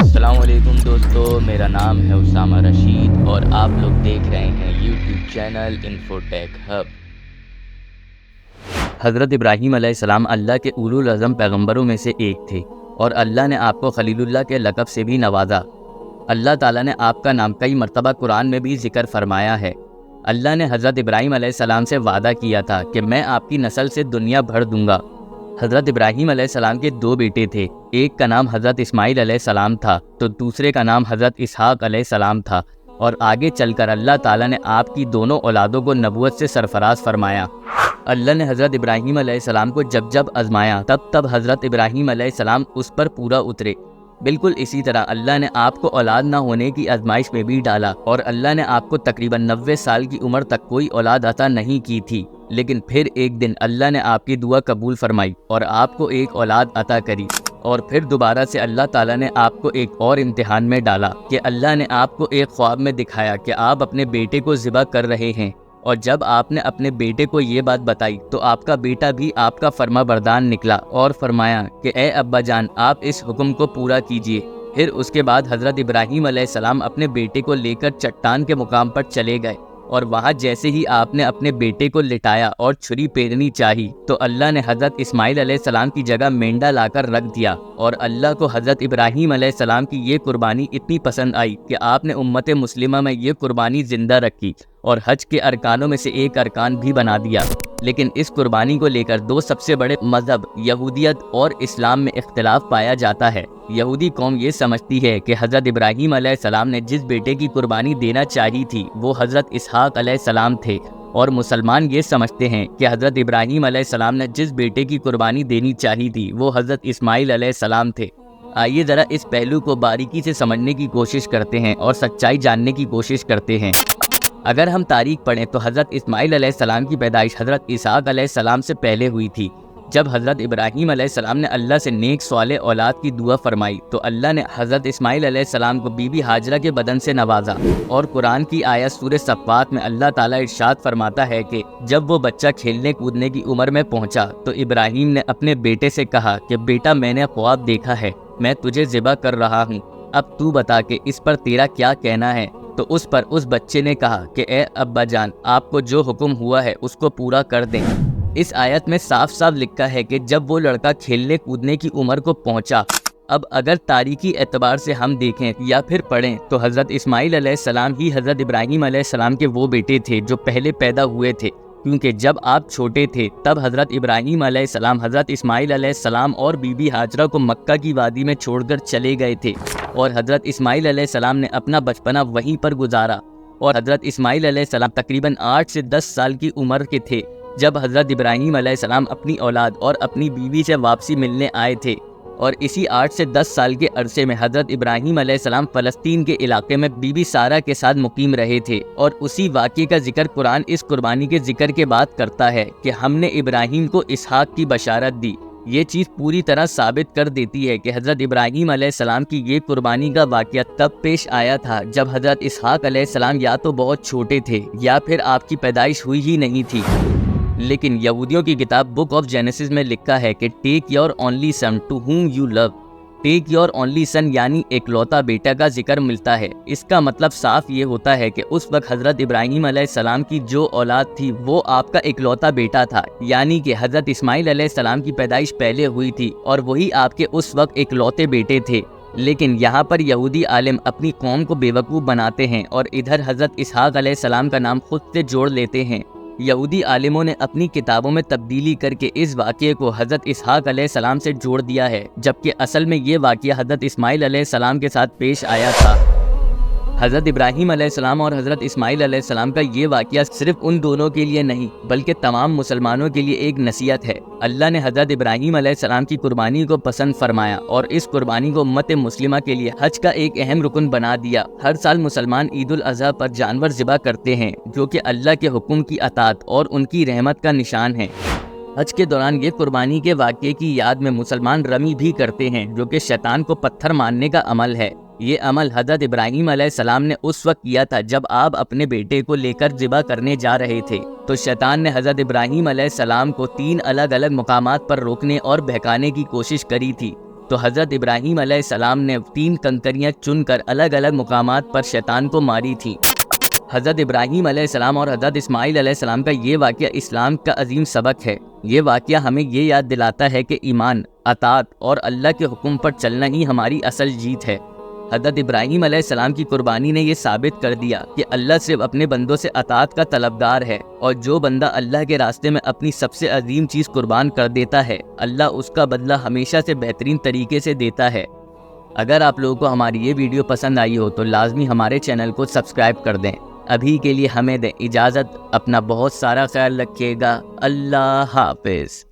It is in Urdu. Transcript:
السلام علیکم دوستو، میرا نام ہے اسامہ رشید اور آپ لوگ دیکھ رہے ہیں یوٹیوب چینل انفوٹیک ہب۔ حضرت ابراہیم علیہ السلام اللہ کے اولو العزم پیغمبروں میں سے ایک تھے اور اللہ نے آپ کو خلیل اللہ کے لقب سے بھی نوازا۔ اللہ تعالیٰ نے آپ کا نام کئی مرتبہ قرآن میں بھی ذکر فرمایا ہے۔ اللہ نے حضرت ابراہیم علیہ السلام سے وعدہ کیا تھا کہ میں آپ کی نسل سے دنیا بھر دوں گا۔ حضرت ابراہیم علیہ السلام کے دو بیٹے تھے، ایک کا نام حضرت اسماعیل علیہ السلام تھا تو دوسرے کا نام حضرت اسحاق علیہ السلام تھا، اور آگے چل کر اللہ تعالیٰ نے آپ کی دونوں اولادوں کو نبوت سے سرفراز فرمایا۔ اللہ نے حضرت ابراہیم علیہ السلام کو جب جب آزمایا تب حضرت ابراہیم علیہ السلام اس پر پورا اترے۔ بالکل اسی طرح اللہ نے آپ کو اولاد نہ ہونے کی آزمائش میں بھی ڈالا، اور اللہ نے آپ کو تقریباً 90 سال کی عمر تک کوئی اولاد عطا نہیں کی تھی، لیکن پھر ایک دن اللہ نے آپ کی دعا قبول فرمائی اور آپ کو ایک اولاد عطا کری، اور پھر دوبارہ سے اللہ تعالیٰ نے آپ کو ایک اور امتحان میں ڈالا کہ اللہ نے آپ کو ایک خواب میں دکھایا کہ آپ اپنے بیٹے کو ذبح کر رہے ہیں، اور جب آپ نے اپنے بیٹے کو یہ بات بتائی تو آپ کا بیٹا بھی آپ کا فرما بردار نکلا اور فرمایا کہ اے ابا جان، آپ اس حکم کو پورا کیجیے۔ پھر اس کے بعد حضرت ابراہیم علیہ السلام اپنے بیٹے کو لے کر چٹان کے مقام پر چلے گئے، اور وہاں جیسے ہی آپ نے اپنے بیٹے کو لٹایا اور چھری پھیرنی چاہی تو اللہ نے حضرت اسماعیل علیہ السلام کی جگہ مینڈا لا کر رکھ دیا، اور اللہ کو حضرت ابراہیم علیہ السلام کی یہ قربانی اتنی پسند آئی کہ آپ نے امت مسلمہ میں یہ قربانی زندہ رکھی اور حج کے ارکانوں میں سے ایک ارکان بھی بنا دیا۔ لیکن اس قربانی کو لے کر دو سب سے بڑے مذہب یہودیت اور اسلام میں اختلاف پایا جاتا ہے۔ یہودی قوم یہ سمجھتی ہے کہ حضرت ابراہیم علیہ السلام نے جس بیٹے کی قربانی دینا چاہی تھی وہ حضرت اسحاق علیہ السلام تھے، اور مسلمان یہ سمجھتے ہیں کہ حضرت ابراہیم علیہ السلام نے جس بیٹے کی قربانی دینی چاہی تھی وہ حضرت اسماعیل علیہ السلام تھے۔ آئیے ذرا اس پہلو کو باریکی سے سمجھنے کی کوشش کرتے ہیں اور سچائی جاننے کی کوشش کرتے ہیں۔ اگر ہم تاریخ پڑھیں تو حضرت اسماعیل علیہ السلام کی پیدائش حضرت اسحاق علیہ السلام سے پہلے ہوئی تھی۔ جب حضرت ابراہیم علیہ السلام نے اللہ سے نیک صالح اولاد کی دعا فرمائی تو اللہ نے حضرت اسماعیل علیہ السلام کو بی بی ہاجرہ کے بدن سے نوازا، اور قرآن کی آیت سورہ صفات میں اللہ تعالیٰ ارشاد فرماتا ہے کہ جب وہ بچہ کھیلنے کودنے کی عمر میں پہنچا تو ابراہیم نے اپنے بیٹے سے کہا کہ بیٹا، میں نے خواب دیکھا ہے، میں تجھے ذبح کر رہا ہوں، اب تو بتا کہ اس پر تیرا کیا کہنا ہے؟ تو اس پر اس بچے نے کہا کہ اے ابا جان، آپ کو جو حکم ہوا ہے اس کو پورا کر دیں۔ اس آیت میں صاف صاف لکھا ہے کہ جب وہ لڑکا کھیلنے کودنے کی عمر کو پہنچا۔ اب اگر تاریخی اعتبار سے ہم دیکھیں یا پھر پڑھیں تو حضرت اسماعیل علیہ السلام ہی حضرت ابراہیم علیہ السلام کے وہ بیٹے تھے جو پہلے پیدا ہوئے تھے، کیونکہ جب آپ چھوٹے تھے تب حضرت ابراہیم علیہ السلام حضرت اسماعیل علیہ السلام اور بی بی ہاجرہ کو مکہ کی وادی میں چھوڑ کر چلے گئے تھے، اور حضرت اسماعیل علیہ السلام نے اپنا بچپنا وہیں پر گزارا، اور حضرت اسماعیل علیہ السلام تقریباً 8 سے 10 سال کی عمر کے تھے جب حضرت ابراہیم علیہ السلام اپنی اولاد اور اپنی بیوی سے واپسی ملنے آئے تھے، اور اسی 8 سے 10 سال کے عرصے میں حضرت ابراہیم علیہ السلام فلسطین کے علاقے میں بی بی سارہ کے ساتھ مقیم رہے تھے، اور اسی واقعے کا ذکر قرآن اس قربانی کے ذکر کے بعد کرتا ہے کہ ہم نے ابراہیم کو اسحاق کی بشارت دی۔ یہ چیز پوری طرح ثابت کر دیتی ہے کہ حضرت ابراہیم علیہ السلام کی یہ قربانی کا واقعہ تب پیش آیا تھا جب حضرت اسحاق علیہ السلام یا تو بہت چھوٹے تھے یا پھر آپ کی پیدائش ہوئی ہی نہیں تھی۔ لیکن یہودیوں کی کتاب بک آف جینیسس میں لکھا ہے کہ take your only son to whom you love. Take your only son یعنی اکلوتا بیٹا کا ذکر ملتا ہے۔ اس کا مطلب صاف یہ ہوتا ہے کہ اس وقت حضرت ابراہیم علیہ السلام کی جو اولاد تھی وہ آپ کا اکلوتا بیٹا تھا، یعنی کہ حضرت اسماعیل علیہ السلام کی پیدائش پہلے ہوئی تھی اور وہی آپ کے اس وقت اکلوتے بیٹے تھے۔ لیکن یہاں پر یہودی عالم اپنی قوم کو بیوقوف بناتے ہیں اور ادھر حضرت اسحاق علیہ السلام کا نام خود سے جوڑ لیتے ہیں۔ یہودی عالموں نے اپنی کتابوں میں تبدیلی کر کے اس واقعے کو حضرت اسحاق علیہ السلام سے جوڑ دیا ہے، جبکہ اصل میں یہ واقعہ حضرت اسماعیل علیہ السلام کے ساتھ پیش آیا تھا۔ حضرت ابراہیم علیہ السلام اور حضرت اسماعیل علیہ السلام کا یہ واقعہ صرف ان دونوں کے لیے نہیں بلکہ تمام مسلمانوں کے لیے ایک نصیحت ہے۔ اللہ نے حضرت ابراہیم علیہ السلام کی قربانی کو پسند فرمایا اور اس قربانی کو امت مسلمہ کے لیے حج کا ایک اہم رکن بنا دیا۔ ہر سال مسلمان عید الاضحیٰ پر جانور ذبح کرتے ہیں جو کہ اللہ کے حکم کی اطاعت اور ان کی رحمت کا نشان ہے۔ حج کے دوران یہ قربانی کے واقعے کی یاد میں مسلمان رمی بھی کرتے ہیں جو کہ شیطان کو پتھر مارنے کا عمل ہے۔ یہ عمل حضرت ابراہیم علیہ السلام نے اس وقت کیا تھا جب آپ اپنے بیٹے کو لے کر ذبح کرنے جا رہے تھے، تو شیطان نے حضرت ابراہیم علیہ السلام کو 3 الگ الگ مقامات پر روکنے اور بہکانے کی کوشش کری تھی۔ تو حضرت ابراہیم علیہ السلام نے 3 کنکریاں چن کر الگ الگ مقامات پر شیطان کو ماری تھی۔ حضرت ابراہیم علیہ السلام اور حضرت اسماعیل علیہ السلام کا یہ واقعہ اسلام کا عظیم سبق ہے۔ یہ واقعہ ہمیں یہ یاد دلاتا ہے کہ ایمان، اطاعت اور اللہ کے حکم پر چلنا ہی ہماری اصل جیت ہے۔ حضرت ابراہیم علیہ السلام کی قربانی نے یہ ثابت کر دیا کہ اللہ صرف اپنے بندوں سے اطاعت کا طلبگار ہے، اور جو بندہ اللہ کے راستے میں اپنی سب سے عظیم چیز قربان کر دیتا ہے، اللہ اس کا بدلہ ہمیشہ سے بہترین طریقے سے دیتا ہے۔ اگر آپ لوگوں کو ہماری یہ ویڈیو پسند آئی ہو تو لازمی ہمارے چینل کو سبسکرائب کر دیں۔ ابھی کے لیے ہمیں دیں اجازت، اپنا بہت سارا خیال رکھیے گا۔ اللہ حافظ۔